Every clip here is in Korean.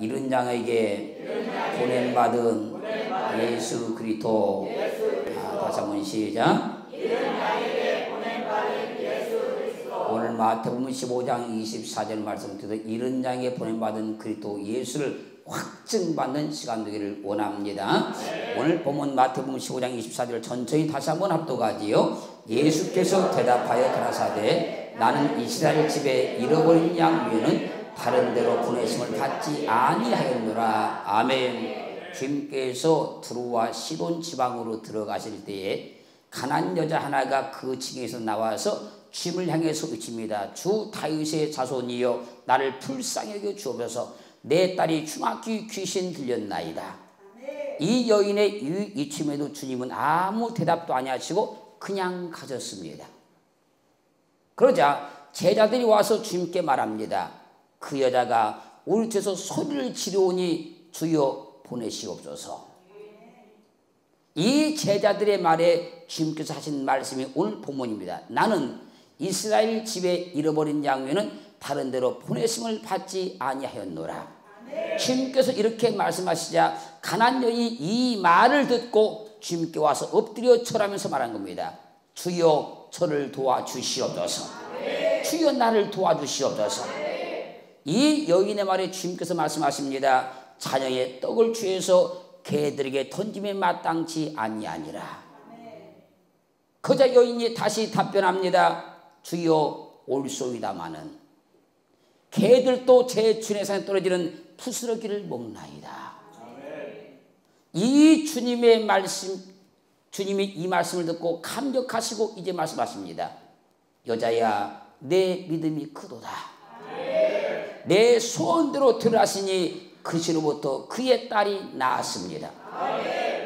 이른 양에게 보냄받은 예수 그리스도. 다시 한번 시작. 오늘 마태복음 15장 24절 말씀 드려 이른 양에게 보냄받은 그리스도 예수를 확증받는 시간 되기를 원합니다. 오늘 본문 마태복음 15장 24절 천천히 다시 한번 합독하지요. 예수께서 대답하여 가라사대 나는 이스라엘 집에 잃어버린 양 위에는 다른 데로 보내심을 받지 아니하였노라. 아멘. 주님께서 두루와 시돈 지방으로 들어가실 때에 가난 여자 하나가 그 층에서 나와서 주님을 향해서 외칩니다. 주 다윗의 자손이여 나를 불쌍히 여겨 주옵소서. 내 딸이 중학교 귀신 들렸나이다. 이 여인의 이 외침에도 주님은 아무 대답도 아니하시고 그냥 가졌습니다. 그러자 제자들이 와서 주님께 말합니다. 그 여자가 우리 뒤에서 소리를 지르오니 주여 보내시옵소서. 이 제자들의 말에 주님께서 하신 말씀이 오늘 본문입니다. 나는 이스라엘 집에 잃어버린 양 외에는 다른 데로 보내심을 받지 아니하였노라. 주님께서 이렇게 말씀하시자 가난 여인이 이 말을 듣고 주님께 와서 엎드려 절하면서 말한 겁니다. 주여 저를 도와주시옵소서. 주여 나를 도와주시옵소서. 이 여인의 말에 주님께서 말씀하십니다. 자녀의 떡을 취해서 개들에게 던짐에 마땅치 아니하니라. 그자 여인이 다시 답변합니다. 주여 올소이다마는 개들도 제 주님의 산에 떨어지는 푸스러기를 먹나이다. 이 주님의 말씀, 주님이 이 말씀을 듣고 감격하시고 이제 말씀하십니다. 여자야 내 믿음이 크도다. 내 소원대로 들으시니 그 시로부터 그의 딸이 나았습니다.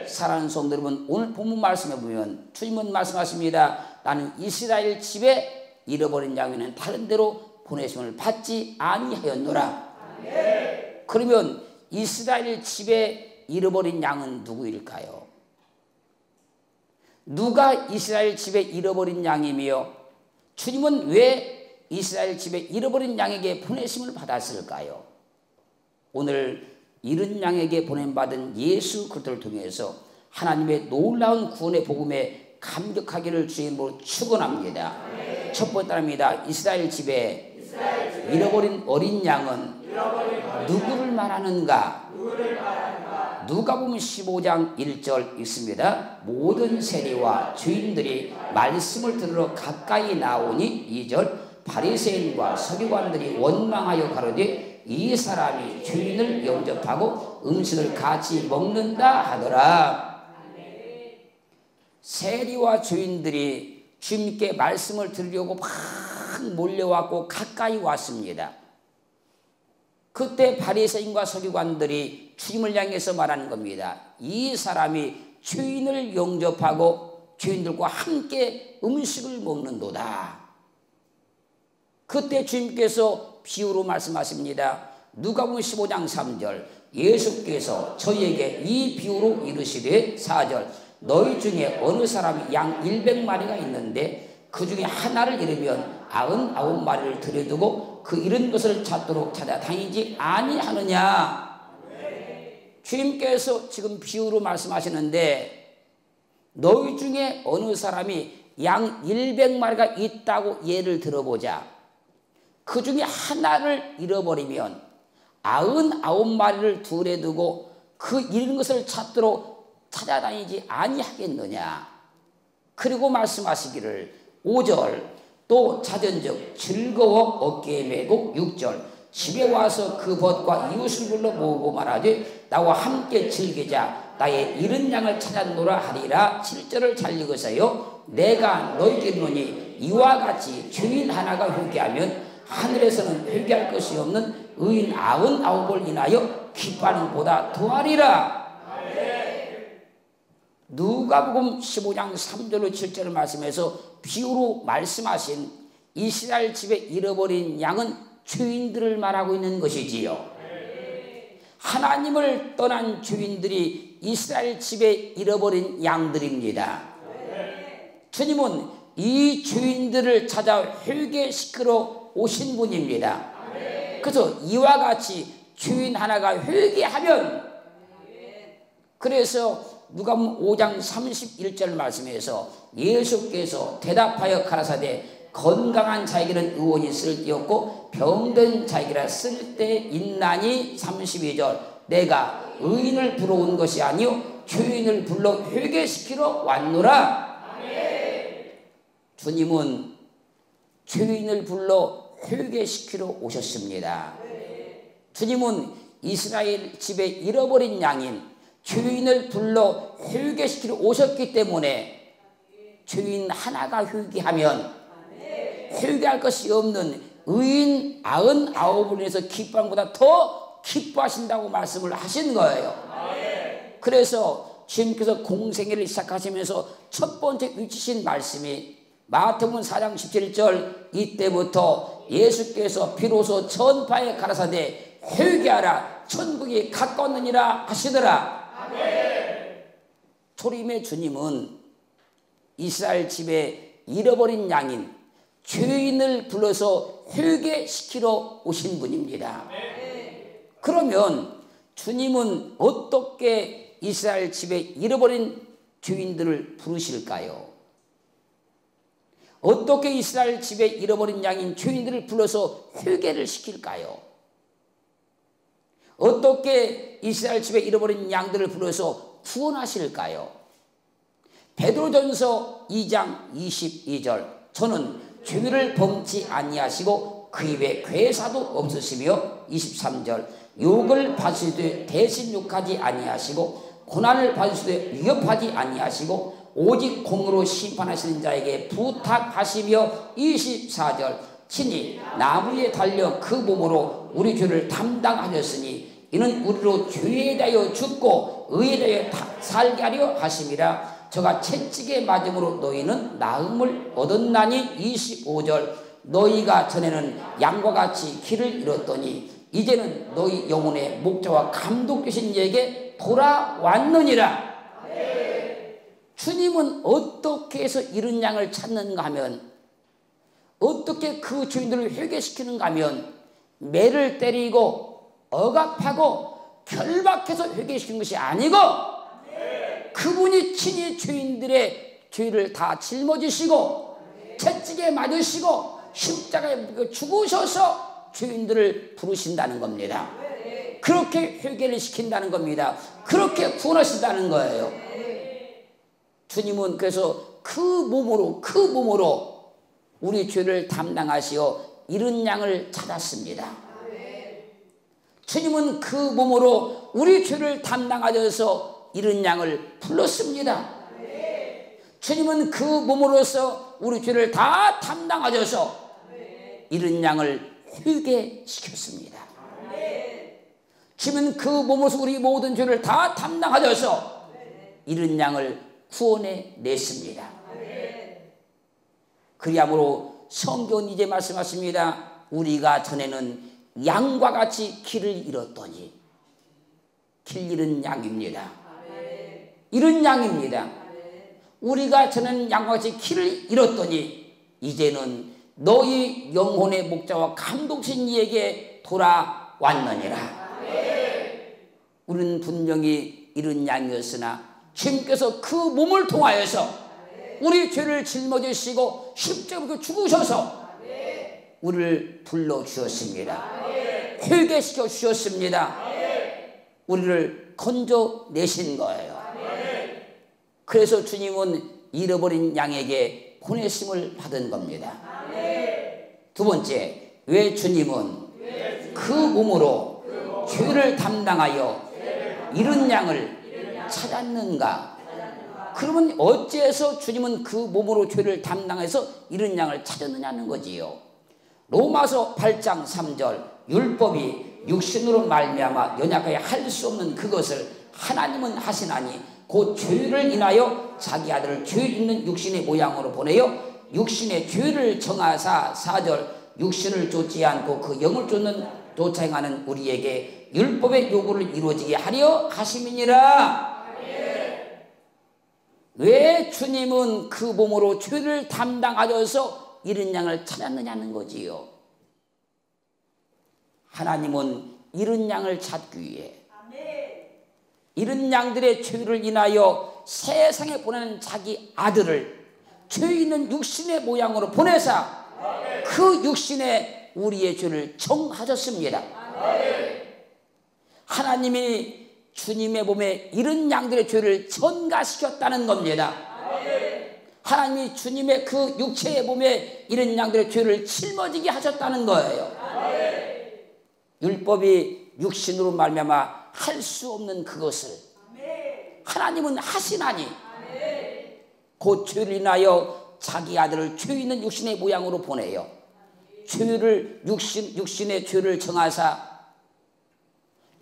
사랑하는 성도 여러분, 오늘 본문 말씀에 보면 주님은 말씀하십니다. 나는 이스라엘 집에 잃어버린 양에는 다른 데로 보내심을 받지 아니하였노라. 그러면 이스라엘 집에 잃어버린 양은 누구일까요? 누가 이스라엘 집에 잃어버린 양이며 주님은 왜 이스라엘 집에 잃어버린 양에게 보내심을 받았을까요? 오늘 잃은 양에게 보냄받은 예수 그리스도를 통해서 하나님의 놀라운 구원의 복음에 감격하기를 주님으로 축원합니다. 첫 번째입니다. 이스라엘 집에 잃어버린 어린 양은 누구를 말하는가? 누가복음 15장 1절 있습니다. 모든 세리와 주인들이 말씀을 들으러 가까이 나오니 2절 바리새인과 서기관들이 원망하여 가로되 이 사람이 주인을 영접하고 음식을 같이 먹는다 하더라. 세리와 주인들이 주님께 말씀을 들으려고 막 몰려왔고 가까이 왔습니다. 그때 바리새인과 서기관들이 주님을 향해서 말하는 겁니다. 이 사람이 주인을 영접하고 주인들과 함께 음식을 먹는도다. 그때 주님께서 비유로 말씀하십니다. 누가복음 15장 3절 예수께서 저희에게 이 비유로 이르시되 4절 너희 중에 어느 사람이 양 100마리가 있는데 그 중에 하나를 잃으면 99마리를 들여두고 그 잃은 것을 찾도록 찾아다니지 아니하느냐. 주님께서 지금 비유로 말씀하시는데 너희 중에 어느 사람이 양 100마리가 있다고 예를 들어보자. 그 중에 하나를 잃어버리면 99마리를 둘에 두고 그 잃은 것을 찾도록 찾아다니지 아니하겠느냐. 그리고 말씀하시기를 5절 또 찾은즉 즐거워 어깨에 메고 6절 집에 와서 그 벗과 이웃을 불러 모으고 말하되 나와 함께 즐기자 나의 잃은 양을 찾았노라 하리라. 7절을 잘 읽으세요. 내가 너희에게 이르노니 이와 같이 주인 하나가 회개하면 하늘에서는 회개할 것이 없는 의인 99을 인하여 기뻐하는 보다 더하리라. 누가복음 15장 3절로 7절을 말씀해서 비유로 말씀하신 이스라엘 집에 잃어버린 양은 주인들을 말하고 있는 것이지요. 하나님을 떠난 주인들이 이스라엘 집에 잃어버린 양들입니다. 주님은 이 주인들을 찾아 회개시키러 오신 분입니다. 그래서 이와 같이 주인 하나가 회개하면, 그래서 누가복음 5장 31절 말씀에서 예수께서 대답하여 가라사대 건강한 자에게는 의원이 쓸데없고 병든 자에게라 쓸데있나니 32절 내가 의인을 불러온 것이 아니요 죄인을 불러 회개시키러 왔노라. 주님은 죄인을 불러 회개시키러 오셨습니다. 주님은 이스라엘 집에 잃어버린 양인 죄인을 불러 회개시키러 오셨기 때문에 죄인 하나가 회개하면 회개할 것이 없는 의인 99분에서 인해서 기뻐함보다 더 기뻐하신다고 말씀을 하신 거예요. 그래서 주님께서 공생애를 시작하시면서 첫 번째 위치신 말씀이 마태복음 4장 17절 이때부터 예수께서 비로소 전파에 가라사대 회개하라 천국이 가까웠느니라 하시더라. 초림의 주님은 이스라엘 집에 잃어버린 양인 죄인을 불러서 회개시키러 오신 분입니다. 그러면 주님은 어떻게 이스라엘 집에 잃어버린 죄인들을 부르실까요? 어떻게 이스라엘 집에 잃어버린 양인 죄인들을 불러서 회개를 시킬까요? 어떻게 이스라엘 집에 잃어버린 양들을 불러서 구원하실까요? 베드로전서 2장 22절 저는 죄를 범치 아니하시고 그 입에 괴사도 없으시며 23절 욕을 받으시되 대신 욕하지 아니하시고 고난을 받으시되 위협하지 아니하시고 오직 공으로 심판하시는 자에게 부탁하시며 24절 친히 나무에 달려 그 몸으로 우리 죄를 담당하셨으니 이는 우리로 죄에 대하여 죽고 의에 대하여 살게 하려 하심이라. 저가 채찍에 맞음으로 너희는 나음을 얻었나니 25절 너희가 전에는 양과 같이 길을 잃었더니 이제는 너희 영혼의 목자와 감독 되신 이에게 돌아왔느니라. 주님은 어떻게 해서 잃은 양을 찾는가 하면 어떻게 그 주인들을 회개시키는가 하면 매를 때리고 억압하고 결박해서 회개시키는 것이 아니고 그분이 친히 죄인들의 죄를 다 짊어지시고 채찍에 맞으시고 십자가에 죽으셔서 죄인들을 부르신다는 겁니다. 그렇게 회개를 시킨다는 겁니다. 그렇게 구원하신다는 거예요. 주님은 그래서 그 몸으로 우리 죄를 담당하시어 잃은 양을 찾았습니다. 주님은 그 몸으로 우리 죄를 담당하셔서 잃은 양을 불렀습니다. 주님은 그 몸으로서 우리 죄를 다 담당하셔서 잃은 양을 회개시켰습니다. 주님은 그 몸으로서 우리 모든 죄를 다 담당하셔서 잃은 양을 구원해 냈습니다. 그리하므로 성경은 이제 말씀하십니다. 우리가 전에는 양과 같이 길을 잃었더니 길 잃은 양입니다. 잃은 양입니다. 우리가 전에는 양과 같이 길을 잃었더니 이제는 너희 영혼의 목자와 감독신 이에게 돌아왔느니라. 우리는 분명히 잃은 양이었으나 주님께서 그 몸을 통하여서 우리 죄를 짊어지시고 십자가에 죽으셔서 우리를 불러주셨습니다. 회개시켜 주셨습니다. 우리를 건져내신 거예요. 그래서 주님은 잃어버린 양에게 보내심을 받은 겁니다. 두 번째, 왜 주님은 그 몸으로 죄를 담당하여 잃은 양을 찾았는가? 그러면 어째서 주님은 그 몸으로 죄를 담당해서 잃은 양을 찾았느냐는 거지요. 로마서 8장 3절 율법이 육신으로 말미암아 연약하게 할 수 없는 그것을 하나님은 하시나니 곧 죄를 인하여 자기 아들을 죄 있는 육신의 모양으로 보내어 육신의 죄를 정하사 4절 육신을 쫓지 않고 그 영을 쫓아 행하는 우리에게 율법의 요구를 이루어지게 하려 하심이니라. 왜 주님은 그 몸으로 죄를 담당하셔서 잃은 양을 찾았느냐는 거지요. 하나님은 잃은 양을 찾기 위해 잃은 양들의 죄를 인하여 세상에 보내는 자기 아들을 죄 있는 육신의 모양으로 보내사 그 육신에 우리의 죄를 정하셨습니다. 하나님이 주님의 몸에 잃은 양들의 죄를 전가시켰다는 겁니다. 하나님이 주님의 그 육체의 몸에 잃은 양들의 죄를 짊어지게 하셨다는 거예요. 율법이 육신으로 말미암아 할 수 없는 그것을 하나님은 하시나니 그 죄를 인하여 자기 아들을 죄 있는 육신의 모양으로 보내요. 죄를 육신의 죄를 정하사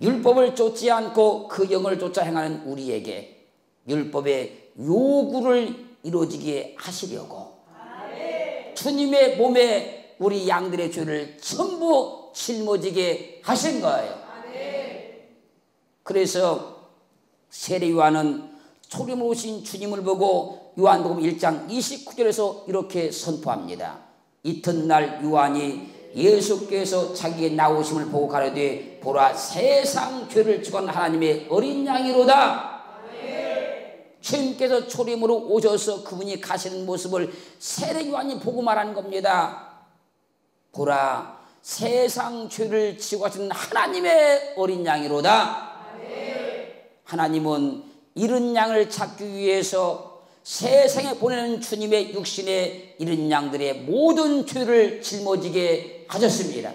율법을 쫓지 않고 그 영을 쫓아 행하는 우리에게 율법의 요구를 이루어지게 하시려고 주님의 몸에 우리 양들의 죄를 전부 짊어지게 하신 거예요. 그래서 세례 요한은 초림으로 오신 주님을 보고 요한복음 1장 29절에서 이렇게 선포합니다. 이튿날 요한이 예수께서 자기의 나오심을 보고 가로되 보라 세상 죄를 지고 하나님의 어린 양이로다. 주님께서 초림으로 오셔서 그분이 가시는 모습을 세례 요한이 보고 말한 겁니다. 보라 세상 죄를 지고 가시는 하나님의 어린 양이로다. 하나님은 잃은 양을 찾기 위해서 세상에 보내는 주님의 육신에 잃은 양들의 모든 죄를 짊어지게 하셨습니다.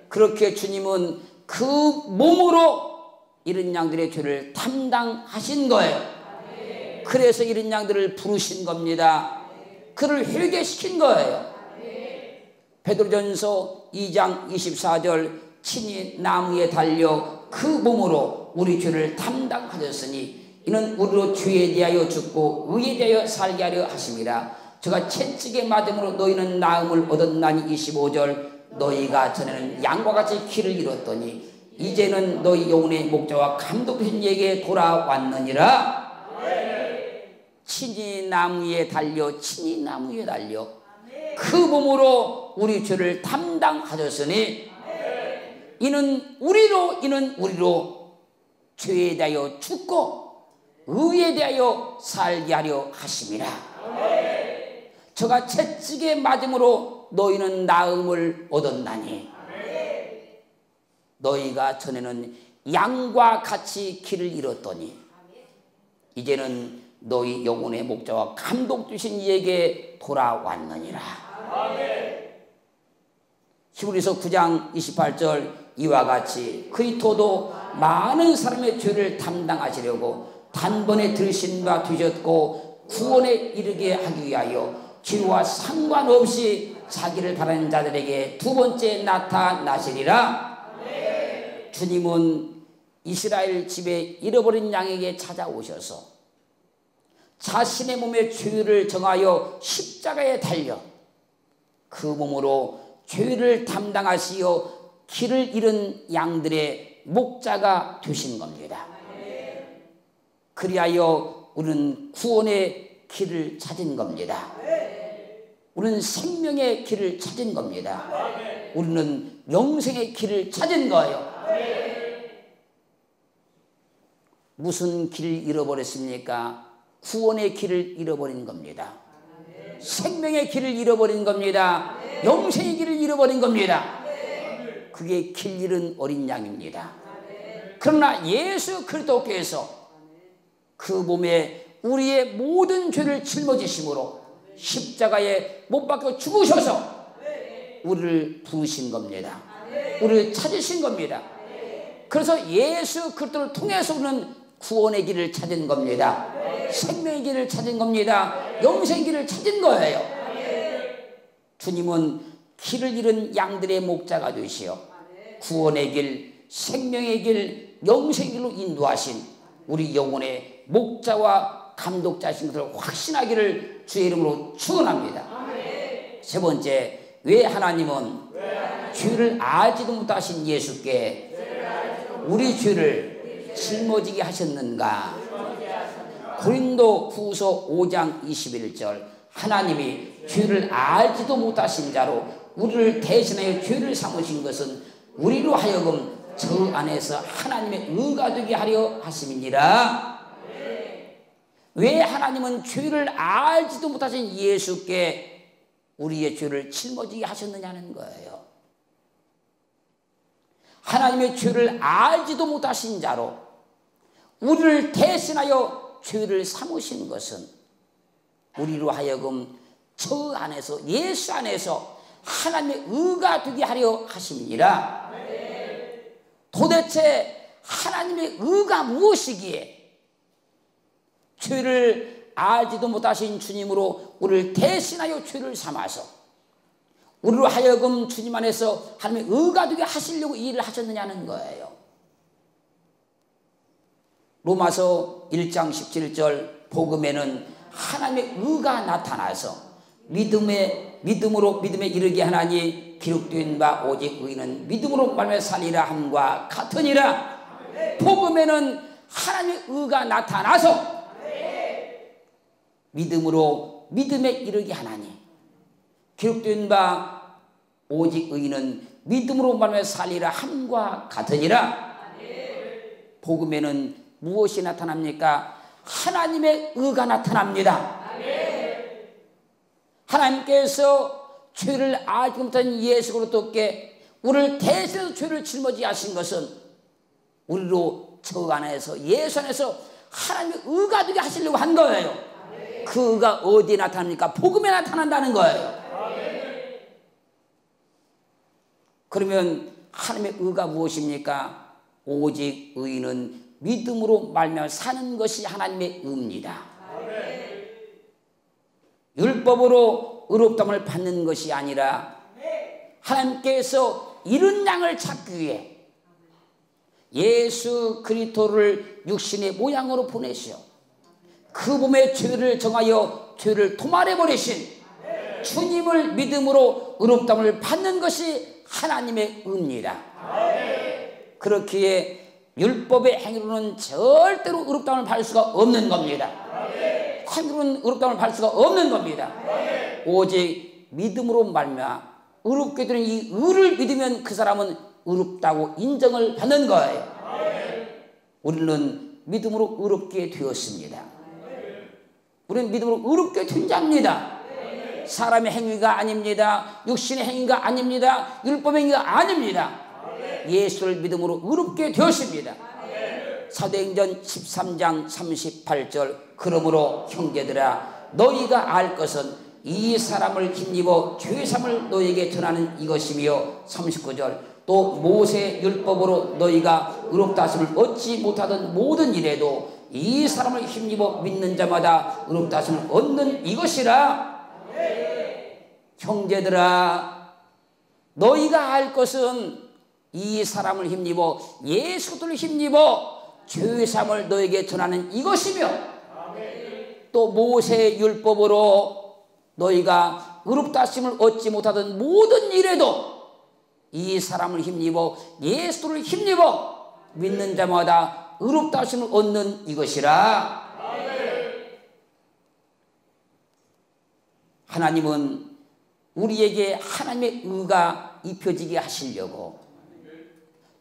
그렇게 주님은 그 몸으로 잃은 양들의 죄를 담당하신 거예요. 그래서 잃은 양들을 부르신 겁니다. 그를 회개시킨 거예요. 베드로전서 2장 24절 친히 나무에 달려 그 몸으로 우리 죄를 담당하셨으니 이는 우리로 죄에 대하여 죽고 의에 대하여 살게 하려 하심이라. 저가 채찍에 맞음으로 너희는 나음을 얻었나니 25절 너희가 전에는 양과 같이 길을 잃었더니 이제는 너희 영혼의 목자와 감독하신 이에게 돌아왔느니라. 친히 나무에 달려 그 몸으로 우리 죄를 담당하셨으니 이는 우리로 죄에 대하여 죽고 의에 대하여 살게 하려 하심이라. 저가 채찍에 맞음으로 너희는 나음을 얻었나니 너희가 전에는 양과 같이 길을 잃었더니 이제는 너희 영혼의 목자와 감독 주신 이에게 돌아왔느니라. 히브리서 9장 28절 이와 같이 그리스도도 많은 사람의 죄를 담당하시려고 단번에 들으신 바 되셨고 구원에 이르게 하기 위하여 죄와 상관없이 자기를 바라는 자들에게 두 번째 나타나시리라. 주님은 이스라엘 집에 잃어버린 양에게 찾아오셔서 자신의 몸의 죄를 정하여 십자가에 달려 그 몸으로 죄를 담당하시어 길을 잃은 양들의 목자가 되신 겁니다. 그리하여 우리는 구원의 길을 찾은 겁니다. 우리는 생명의 길을 찾은 겁니다. 우리는 영생의 길을 찾은 거예요. 무슨 길을 잃어버렸습니까? 구원의 길을 잃어버린 겁니다. 생명의 길을 잃어버린 겁니다. 영생의 길을 잃어버린 겁니다. 그게 길 잃은 어린 양입니다. 그러나 예수 그리스도께서 그 몸에 우리의 모든 죄를 짊어지심으로 십자가에 못 박혀 죽으셔서 우리를 부르신 겁니다. 우리를 찾으신 겁니다. 그래서 예수 그리스도를 통해서 우리는 구원의 길을 찾은 겁니다. 생명의 길을 찾은 겁니다. 영생의 길을 찾은 거예요. 주님은 길을 잃은 양들의 목자가 되시어 구원의 길, 생명의 길, 영생의 길로 인도하신 우리 영혼의 목자와 감독자신 것을 확신하기를 주의 이름으로 축원합니다. 세 번째, 왜 하나님은 죄를 알지도 못하신 예수께 우리 죄를 짊어지게 하셨는가? 고린도 후서 5장 21절 하나님이 죄를 알지도 못하신 자로 우리를 대신하여 죄를 삼으신 것은 우리로 하여금 저 안에서 하나님의 의가 되게 하려 하심이니라. 왜 하나님은 죄를 알지도 못하신 예수께 우리의 죄를 짊어지게 하셨느냐는 거예요. 하나님의 죄를 알지도 못하신 자로 우리를 대신하여 죄를 삼으신 것은 우리로 하여금 저 안에서, 예수 안에서 하나님의 의가 되게 하려 하심이니라. 도대체 하나님의 의가 무엇이기에 죄를 알지도 못하신 주님으로 우리를 대신하여 죄를 삼아서 우리로 하여금 주님 안에서 하나님의 의가 되게 하시려고 이 일을 하셨느냐는 거예요. 로마서 1장 17절 복음에는 하나님의 의가 나타나서 믿음에 이르게 하나니 기록된 바 오직 의는 믿음으로 말미암아 살리라 함과 같으니라. 복음에는 하나님의 의가 나타나서 믿음에 이르게 하나니 기록된 바 오직 의는 믿음으로 말미암아 살리라 함과 같으니라. 복음에는 무엇이 나타납니까? 하나님의 의가 나타납니다. 하나님께서 죄를 알지 못한 예수 그리스도께 우리를 대신해서 죄를 짊어지게 하신 것은 우리로 저 안에서, 예수 안에서 하나님의 의가 되게 하시려고 한 거예요. 그 의가 어디에 나타납니까? 복음에 나타난다는 거예요. 그러면 하나님의 의가 무엇입니까? 오직 의는 믿음으로 말미암아 사는 것이 하나님의 의입니다. 율법으로 의롭다함을 받는 것이 아니라 하나님께서 이른 양을 찾기 위해 예수 그리스도를 육신의 모양으로 보내시어 그 몸의 죄를 정하여 죄를 도말해 버리신 주님을 믿음으로 의롭다함을 받는 것이 하나님의 의입니다. 그렇기에 율법의 행위로는 절대로 의롭다함을 받을 수가 없는 겁니다. 행위로는 의롭다함을 받을 수가 없는 겁니다. 오직 믿음으로 말미암아 의롭게 되는 이 의를 믿으면 그 사람은 의롭다고 인정을 받는 거예요. 우리는 믿음으로 의롭게 되었습니다. 우리는 믿음으로 의롭게 된 자입니다. 사람의 행위가 아닙니다. 육신의 행위가 아닙니다. 율법의 행위가 아닙니다. 예수를 믿음으로 의롭게 되었습니다. 사도행전 13장 38절 그러므로 형제들아 너희가 알 것은 이 사람을 힘입어 죄삼을 너희에게 전하는 이것이며 39절 또 모세 율법으로 너희가 의롭다 하심을 얻지 못하던 모든 일에도 이 사람을 힘입어 믿는 자마다 의롭다 하심을 얻는 이것이라. 형제들아 너희가 알 것은 이 사람을 힘입어 예수를 힘입어 죄삼을 너에게 전하는 이것이며 또 모세의 율법으로 너희가 의롭다 하심을 얻지 못하던 모든 일에도 이 사람을 힘입어 예수를 힘입어 믿는 자마다 의롭다 하심을 얻는 이것이라. 하나님은 우리에게 하나님의 의가 입혀지게 하시려고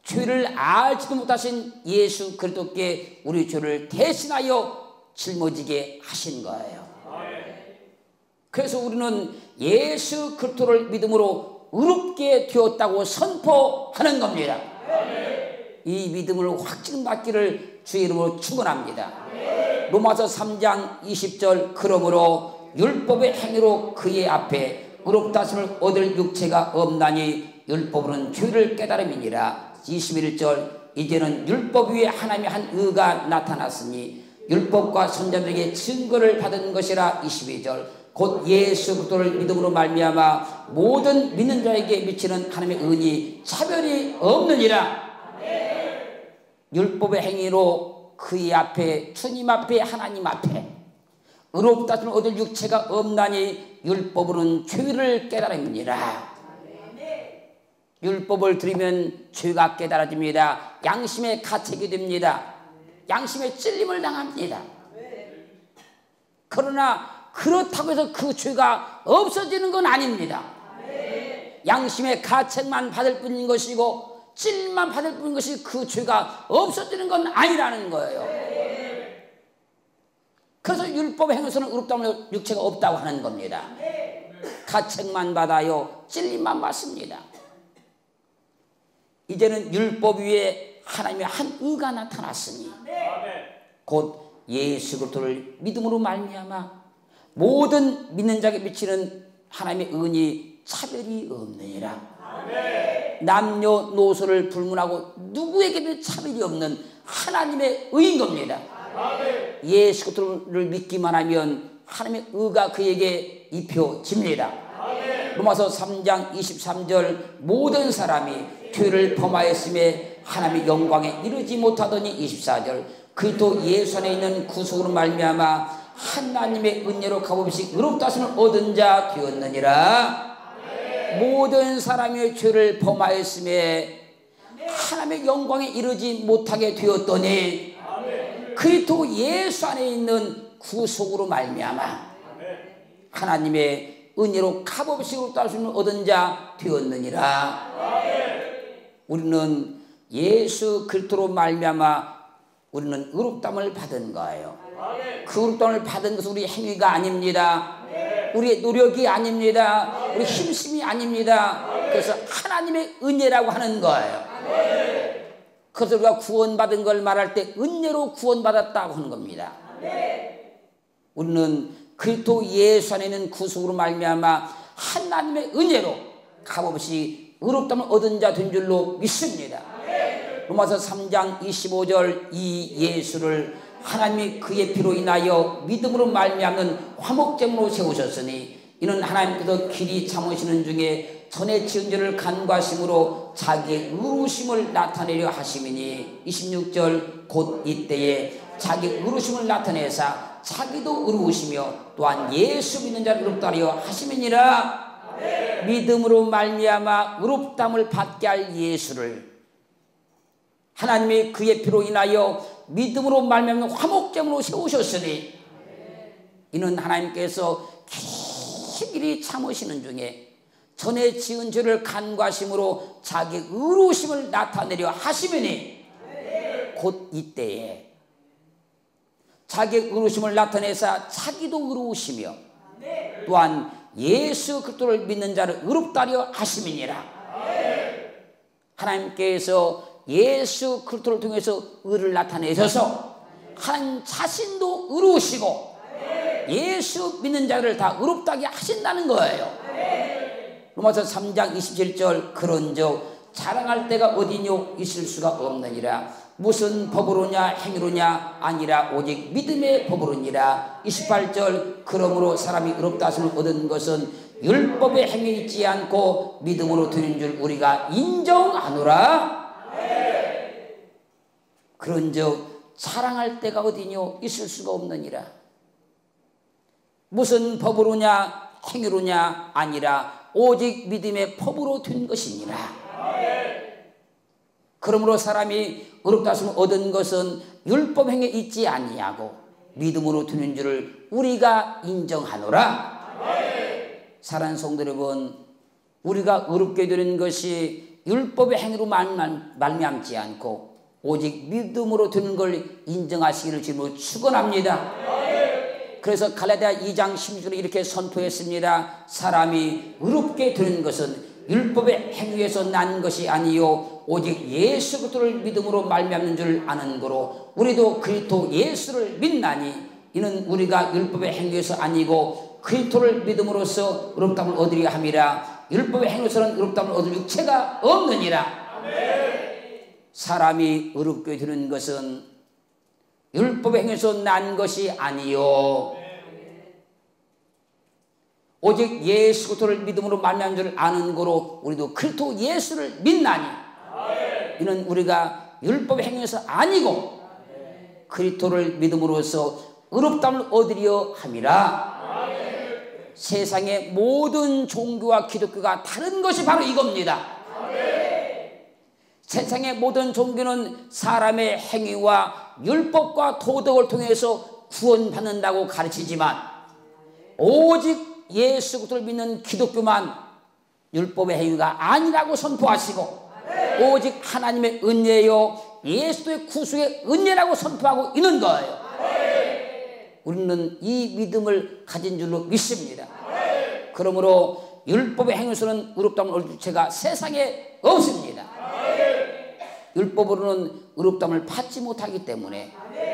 죄를 알지도 못하신 예수 그리스도께 우리 죄를 대신하여 짊어지게 하신 거예요. 그래서 우리는 예수 그리스도를 믿음으로 의롭게 되었다고 선포하는 겁니다. 이 믿음을 확증받기를 주의 이름으로 축원합니다. 로마서 3장 20절 그러므로 율법의 행위로 그의 앞에 의롭다 하심을 얻을 육체가 없나니 율법으로는 죄를 깨달음이니라. 21절 이제는 율법 위에 하나님의 한 의가 나타났으니 율법과 선자들에게 증거를 받은 것이라. 22절 곧 예수 그리스도를 믿음으로 말미암아 모든 믿는 자에게 미치는 하나님의 은이 차별이 없느니라. 율법의 행위로 그의 앞에 주님 앞에 하나님 앞에 의롭다 하심을 얻을 육체가 없나니 율법으로는 죄를 깨달음이니라. 율법을 들으면 죄가 깨달아집니다. 양심의 가책이 됩니다. 양심의 찔림을 당합니다. 그러나 그렇다고 해서 그 죄가 없어지는 건 아닙니다. 양심의 가책만 받을 뿐인 것이고 찔만 받을 뿐인 것이 그 죄가 없어지는 건 아니라는 거예요. 그래서 율법의 행위에서는 의롭다면 육체가 없다고 하는 겁니다. 가책만 받아요, 찔림만 받습니다. 이제는 율법 위에 하나님의 한 의가 나타났으니 곧 예수 그리스도를 믿음으로 말미암아 모든 믿는 자에게 미치는 하나님의 은이 차별이 없느니라. 남녀노소를 불문하고 누구에게도 차별이 없는 하나님의 의인 겁니다. 예수 그리스도를 믿기만 하면 하나님의 의가 그에게 입혀집니다. 로마서 3장 23절 모든 사람이 죄를 범하였음에 하나님의 영광에 이르지 못하더니 24절 그리스도 예수 안에 있는 구속으로 말미암아 하나님의 은혜로 값없이 의롭다 하심을 얻은 자 되었느니라. 모든 사람의 죄를 범하였음에 하나님의 영광에 이르지 못하게 되었더니 그리스도 예수 안에 있는 구속으로 말미암아 하나님의 은혜로 값없이 의롭다 하심을 얻은 자 되었느니라. 우리는 예수 그리스도로 말미암아 우리는 의롭다함을 받은 거예요. 그 의롭다함을 받은 것은 우리 행위가 아닙니다. 우리의 노력이 아닙니다. 우리 힘심이 아닙니다. 그래서 하나님의 은혜라고 하는 거예요. 그래서 우리가 구원받은 걸 말할 때 은혜로 구원받았다고 하는 겁니다. 우리는 그리스도 예수 안에 있는 구속으로 말미암아 하나님의 은혜로 값없이 의롭다함을 얻은 자 된 줄로 믿습니다. 로마서 3장 25절 이 예수를 하나님이 그의 피로 인하여 믿음으로 말미암는 화목제물로 세우셨으니 이는 하나님께서 길이 참으시는 중에 전에 지은 죄를 간과하심으로 자기의 의로우심을 나타내려 하심이니 26절 곧 이때에 자기의 의로우심을 나타내사 자기도 의로우시며 또한 예수 믿는 자를 의롭다 하려 하심이니라. 믿음으로 말미암아 의롭다함을 받게 할 예수를 하나님이 그의 피로 인하여 믿음으로 말미암는 화목제물로 세우셨으니 이는 하나님께서 길이 참으시는 중에 전에 지은 죄를 간과하심으로 자기 의로우심을 나타내려 하시면이 곧 이때에 자기 의로우심을 나타내사 자기도 의로우시며 또한 예수 그리스도를 믿는 자를 의롭다 하려 하심이니라. 하나님께서 예수 그리스도를 통해서 의를 나타내셔서 하나님 자신도 의로우시고 예수 믿는 자를 다 의롭다게 하신다는 거예요. 로마서 3장 27절 그런즉 자랑할 때가 어디뇨 있을 수가 없느니라. 무슨 법으로냐 행위로냐 아니라 오직 믿음의 법으로니라. 28절 그러므로 사람이 의롭다 하심을 얻은 것은 율법의 행위 있지 않고 믿음으로 되는 줄 우리가 인정하노라. 그런즉 자랑할 때가 어디뇨 있을 수가 없느니라. 무슨 법으로냐 행위로냐 아니라 오직 믿음의 법으로 된 것이니라. 그러므로 사람이 의롭다 하심을 얻은 것은 율법 행위에 있지 아니하고 믿음으로 되는 줄을 우리가 인정하노라. 사랑하는 성도 여러분, 우리가 의롭게 되는 것이 율법의 행위로 말미암지 않고 오직 믿음으로 되는 걸 인정하시기를 주님으로 축원합니다. 그래서 갈라디아 2장 16절에 이렇게 선포했습니다. 사람이 의롭게 되는 것은 율법의 행위에서 난 것이 아니요 오직 예수 그리스도를 믿음으로 말미암는 줄 아는 거로 우리도 그리스도 예수를 믿나니 이는 우리가 율법의 행위에서 아니고 그리스도를 믿음으로써 의롭다함을 얻으려 함이라. 율법의 행위에서는 의롭다함을 얻을 육체가 없느니라. 사람이 의롭게 되는 것은 율법의 행위에서 난 것이 아니요 오직 예수 그리스도를 믿음으로 말미암는 줄 아는 거로 우리도 그리스도 예수를 믿나니 이는 우리가 율법의 행위에서 아니고 그리스도를 믿음으로써 의롭다함을 얻으려 함이라. 세상의 모든 종교와 기독교가 다른 것이 바로 이겁니다. 세상의 모든 종교는 사람의 행위와 율법과 도덕을 통해서 구원받는다고 가르치지만 오직 예수 그리스도를 믿는 기독교만 율법의 행위가 아니라고 선포하시고 오직 하나님의 은혜요 예수의 구속의 은혜라고 선포하고 있는 거예요. 우리는 이 믿음을 가진 줄로 믿습니다. 그러므로 율법의 행위로서는 의롭다함을 얻을 죄가 세상에 없습니다. 율법으로는 의롭다함을 받지 못하기 때문에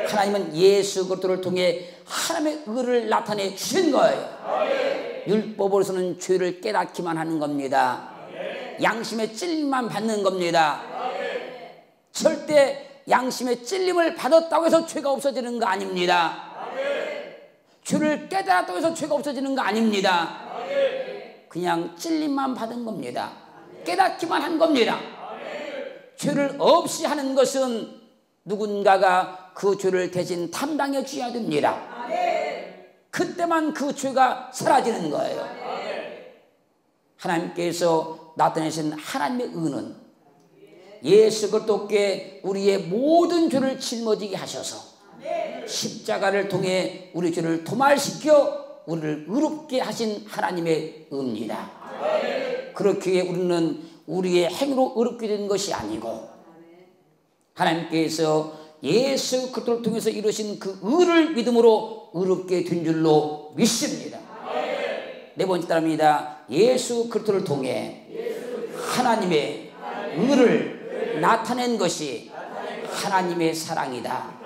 하나님은 예수 그리스도를 통해 하나님의 의를 나타내 주신 거예요. 율법으로서는 죄를 깨닫기만 하는 겁니다. 양심의 찔림만 받는 겁니다. 절대 양심의 찔림을 받았다고 해서 죄가 없어지는 거 아닙니다. 죄를 깨달았다고 해서 죄가 없어지는 거 아닙니다. 그냥 찔림만 받은 겁니다. 깨닫기만 한 겁니다. 죄를 없이 하는 것은 누군가가 그 죄를 대신 담당해 줘야 됩니다. 그때만 그 죄가 사라지는 거예요. 하나님께서 나타내신 하나님의 의는 예수 그리스도께 우리의 모든 죄를 짊어지게 하셔서 십자가를 통해 우리 죄를 도말시켜 우리를 의롭게 하신 하나님의 의입니다. 그렇기에 우리는 우리의 행위로 의롭게 된 것이 아니고 하나님께서 예수 그리스도를 통해서 이루신 그 의를 믿음으로 의롭게 된 줄로 믿습니다. 네 번째 답입니다. 예수 그리스도를 통해 하나님의 의를 나타낸 것이 하나님의 사랑이다.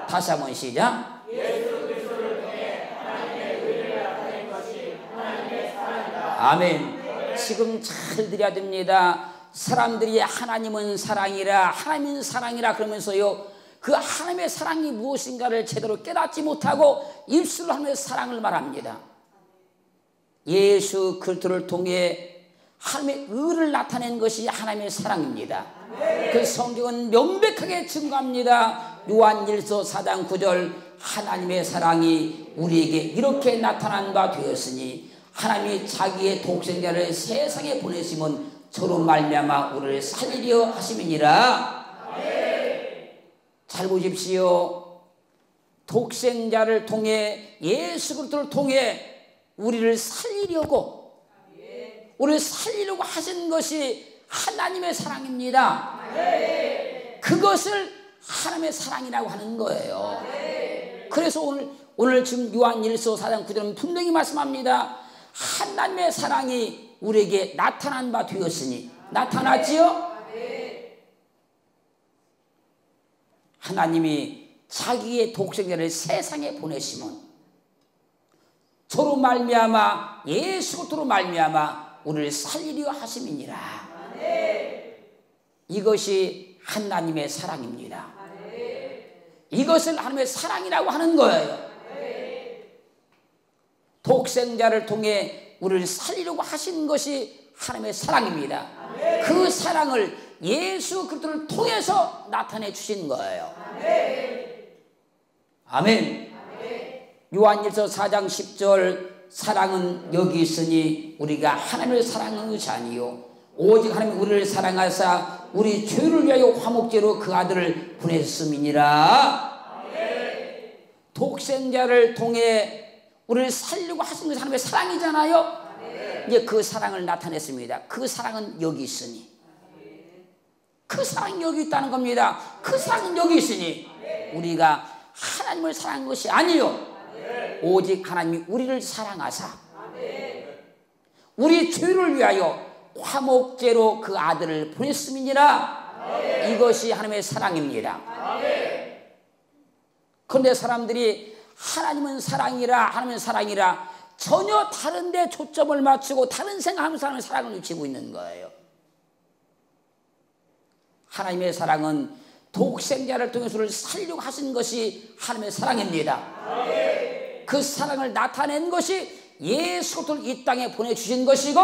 다시 한번 시작. 예수 그리스도를 통해 하나님의 의를 나타낸 것이 하나님의 사랑이다. 아멘. 지금 잘 들어야 됩니다. 사람들이 하나님은 사랑이라 하나님은 사랑이라 그러면서요 그 하나님의 사랑이 무엇인가를 제대로 깨닫지 못하고 입술로 하나님의 사랑을 말합니다. 예수 그리스도를 통해 하나님의 의를 나타낸 것이 하나님의 사랑입니다. 그 성경은 명백하게 증거합니다. 요한일서 4장 9절 하나님의 사랑이 우리에게 이렇게 나타난 바 되었으니 하나님이 자기의 독생자를 세상에 보내심은 저로 말미암아 우리를 살리려 하심이니라. 잘 보십시오. 독생자를 통해 예수 그리스도를 통해 우리를 살리려고 하신 것이 하나님의 사랑입니다. 그것을 하나님의 사랑이라고 하는 거예요. 그래서 오늘 지금 요한일서 4장 9절은 분명히 말씀합니다. 하나님의 사랑이 우리에게 나타난 바 되었으니 나타났지요? 하나님이 자기의 독생자를 세상에 보내심은 저로 말미암아 예수 그리스도로 말미암아 우리를 살리려 하심이니라. 이것이 하나님의 사랑입니다. 이것을 하나님의 사랑이라고 하는 거예요. 독생자를 통해 우리를 살리려고 하신 것이 하나님의 사랑입니다. 그 사랑을 예수 그리스도를 통해서 나타내 주신 거예요. 아멘. 요한일서 4장 10절 사랑은 여기 있으니 우리가 하나님을 사랑하는 것이 아니요 오직 하나님이 우리를 사랑하사 우리 죄를 위하여 화목제로 그 아들을 보냈음이니라. 독생자를 통해 우리를 살리려고 하신 것이 하나님의 사랑이잖아요. 이제 그 사랑을 나타냈습니다. 그 사랑은 여기 있으니 그 사랑이 여기 있다는 겁니다. 그 사랑은 여기 있으니 우리가 하나님을 사랑한 것이 아니요 오직 하나님이 우리를 사랑하사 우리 죄를 위하여 화목제로 그 아들을 보냈음이니라. 이것이 하나님의 사랑입니다. 그런데 사람들이 하나님은 사랑이라 하나님은 사랑이라 전혀 다른 데 초점을 맞추고 다른 생각하면서 하나님의 사랑을 외치고 있는 거예요. 하나님의 사랑은 독생자를 통해서 우리를 살려고 하신 것이 하나님의 사랑입니다. 그 사랑을 나타낸 것이 예수 그리스도를 이 땅에 보내주신 것이고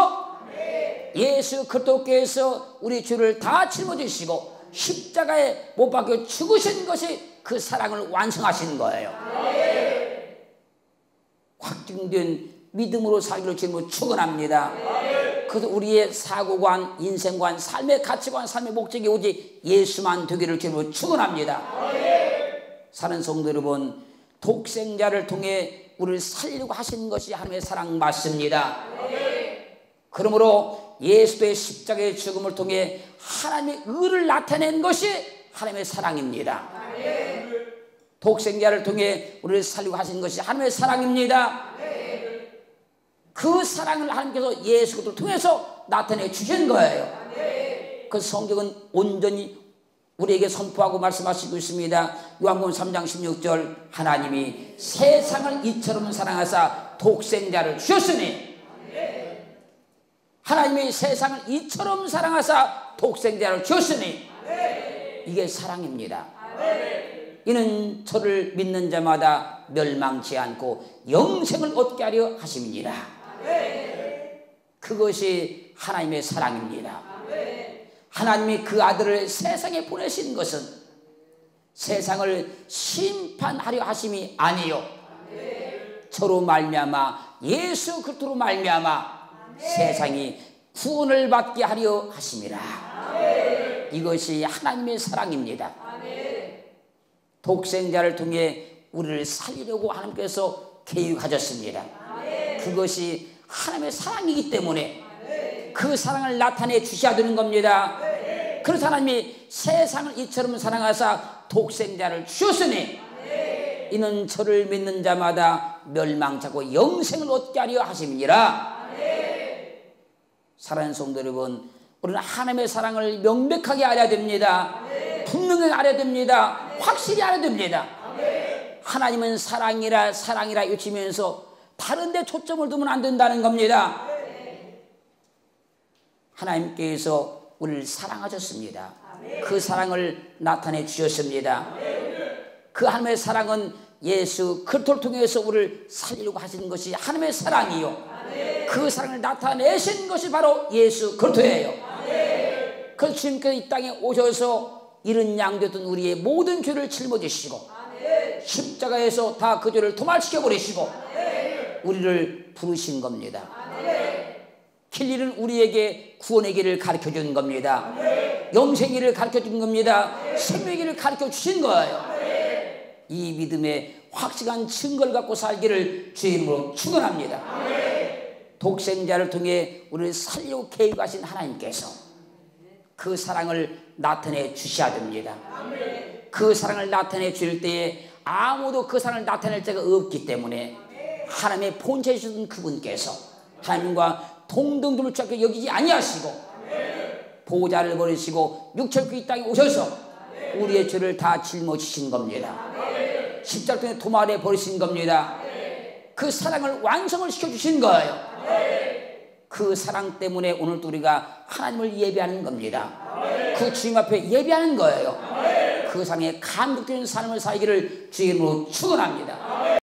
예수 그리스도께서 우리 죄를 다 짊어지시고 십자가에 못 박혀 죽으신 것이 그 사랑을 완성하신 거예요. 확증된 믿음으로 살기를 주님으로 축원합니다. 그래서 우리의 사고관, 인생관, 삶의 가치관, 삶의 목적이 오직 예수만 되기를 주님으로 축원합니다. 사는 성도 여러분, 독생자를 통해 우리를 살리려고 하신 것이 하나님의 사랑 맞습니다. 그러므로 예수의 십자가의 죽음을 통해 하나님의 의를 나타낸 것이 하나님의 사랑입니다. 독생자를 통해 우리를 살리고 하신 것이 하나님의 사랑입니다. 그 사랑을 하나님께서 예수 그리스도를 통해서 나타내 주신 거예요. 그 성경은 온전히 우리에게 선포하고 말씀하시고 있습니다. 요한복음 3장 16절 하나님이 세상을 이처럼 사랑하사 독생자를 주셨으니 하나님이 세상을 이처럼 사랑하사 독생자를 주셨으니 이게 사랑입니다. 이는 저를 믿는 자마다 멸망치 않고 영생을 얻게 하려 하심이니라. 그것이 하나님의 사랑입니다. 하나님이 그 아들을 세상에 보내신 것은 세상을 심판하려 하심이 아니요 저로 말미암아 예수 그리스도로 말미암아 세상이 구원을 받게 하려 하심이라. 이것이 하나님의 사랑입니다. 독생자를 통해 우리를 살리려고 하나님께서 계획하셨습니다. 그것이 하나님의 사랑이기 때문에 그 사랑을 나타내 주셔야 되는 겁니다. 그래서 하나님이 세상을 이처럼 사랑하사 독생자를 주셨으니 이는 저를 믿는 자마다 멸망치 않고 영생을 얻게 하려 하심이니라. 사랑하는 성도 여러분, 우리는 하나님의 사랑을 명백하게 알아야 됩니다. 분명히 알아야 됩니다. 확실히 알아야 됩니다. 하나님은 사랑이라 사랑이라 외치면서 다른 데 초점을 두면 안 된다는 겁니다. 하나님께서 우리를 사랑하셨습니다. 그 사랑을 나타내 주셨습니다. 그 하나님의 사랑은 예수 그리스도를 통해서 우리를 살리려고 하시는 것이 하나님의 사랑이요 그 사랑을 나타내신 것이 바로 예수 그리스도예요. 그래서 주님께서 이 땅에 오셔서 이른 양되었던 우리의 모든 죄를 짊어지시고 십자가에서 다 그 죄를 도말시켜 버리시고 우리를 부르신 겁니다. 길리는 우리에게 구원의 길을 가르쳐 준 겁니다. 영생의 길을 가르쳐 준 겁니다. 생명의 길을 가르쳐 주신 거예요. 이 믿음의 확실한 증거를 갖고 살기를 주의 이름으로 축원합니다. 독생자를 통해 우리를 살리고 계획하신 하나님께서 그 사랑을 나타내 주셔야 됩니다. 그 사랑을 나타내 줄 때에 아무도 그 사랑을 나타낼 자가 없기 때문에 하나님의 본체이신 그분께서 하나님과 동등됨을 취하게 여기지 아니하시고 보좌를 버리시고 육체로 이 땅에 오셔서 우리의 죄를 다 짊어지신 겁니다. 십자가 통해 도말해 버리신 겁니다. 그 사랑을 완성을 시켜주신 거예요. 그 사랑 때문에 오늘도 우리가 하나님을 예배하는 겁니다. 그 주님 앞에 예배하는 거예요. 그 사랑에 감격되는 삶을 살기를 주의 이름으로 축원합니다.